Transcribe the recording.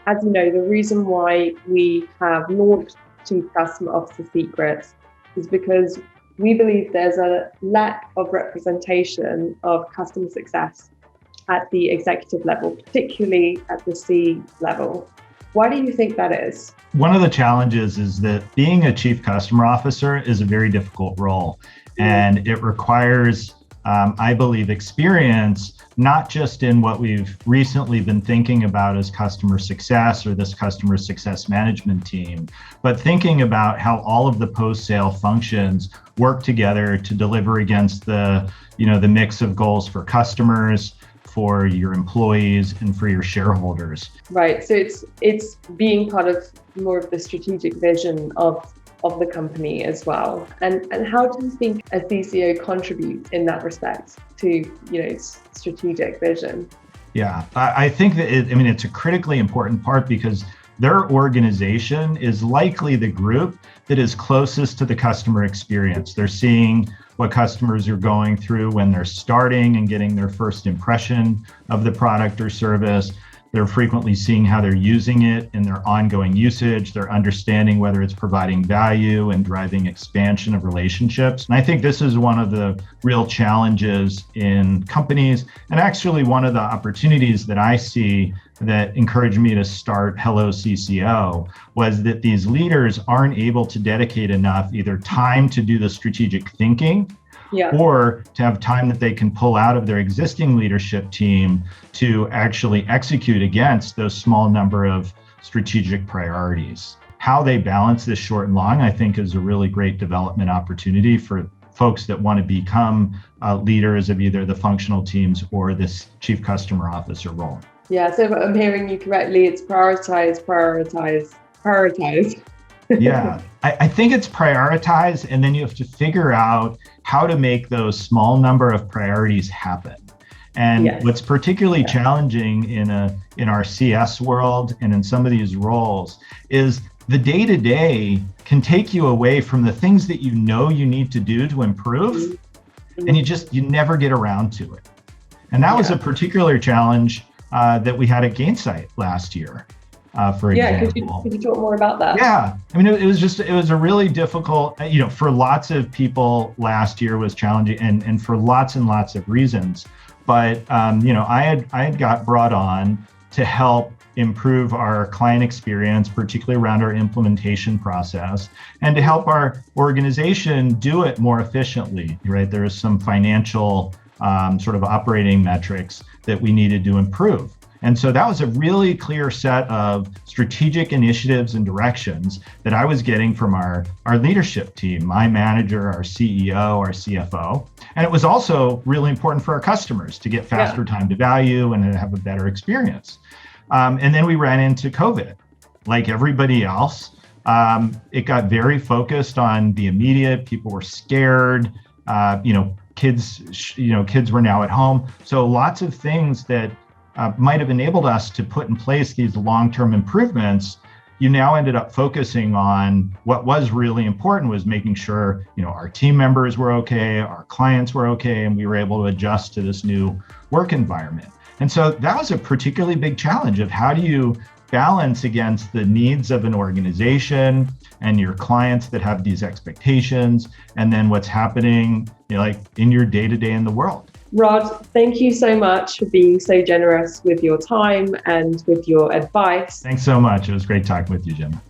as you know, the reason why we have launched Chief Customer Officer Secrets is because we believe there's a lack of representation of customer success at the executive level, particularly at the C level. Why do you think that is? One of the challenges is that being a chief customer officer is a very difficult role, and it requires, I believe, experience, not just in what we've recently been thinking about as customer success or this customer success management team, but thinking about how all of the post-sale functions work together to deliver against the mix of goals for customers, for your employees, and for your shareholders. Right. So it's being part of more of the strategic vision of the company as well. And how do you think a CCO contributes in that respect to strategic vision? Yeah, I think that it's a critically important part because their organization is likely the group that is closest to the customer experience. They're seeing what customers are going through when they're starting and getting their first impression of the product or service. They're frequently seeing how they're using it in their ongoing usage. They're understanding whether it's providing value and driving expansion of relationships. And I think this is one of the real challenges in companies, and actually one of the opportunities that I see that encouraged me to start HelloCCO was that these leaders aren't able to dedicate enough either time to do the strategic thinking, or to have time that they can pull out of their existing leadership team to actually execute against those small number of strategic priorities. How they balance this short and long, I think, is a really great development opportunity for folks that want to become leaders of either the functional teams or this chief customer officer role. Yeah, so if I'm hearing you correctly, it's prioritize. Yeah, I think it's prioritize, and then you have to figure out how to make those small number of priorities happen. And what's particularly challenging in our CS world and in some of these roles is the day-to-day can take you away from the things that you need to do to improve, and you never get around to it. And that was a particular challenge that we had at Gainsight last year. For example. Could you talk more about that? Yeah, it was a really difficult, for lots of people last year was challenging and for lots and lots of reasons. But, I had got brought on to help improve our client experience, particularly around our implementation process, and to help our organization do it more efficiently, right? There is some financial sort of operating metrics that we needed to improve. And so that was a really clear set of strategic initiatives and directions that I was getting from our leadership team, my manager, our CEO, our CFO. And it was also really important for our customers to get faster time to value and to have a better experience. And then we ran into COVID. Like everybody else, it got very focused on the immediate. People were scared. Kids were now at home. So lots of things that might have enabled us to put in place these long-term improvements, you now ended up focusing on what was really important was making sure, our team members were okay, our clients were okay, and we were able to adjust to this new work environment. And so that was a particularly big challenge of how do you balance against the needs of an organization and your clients that have these expectations, and then what's happening, in your day-to-day in the world. Rod, thank you so much for being so generous with your time and with your advice. Thanks so much. It was great talking with you, Gemma.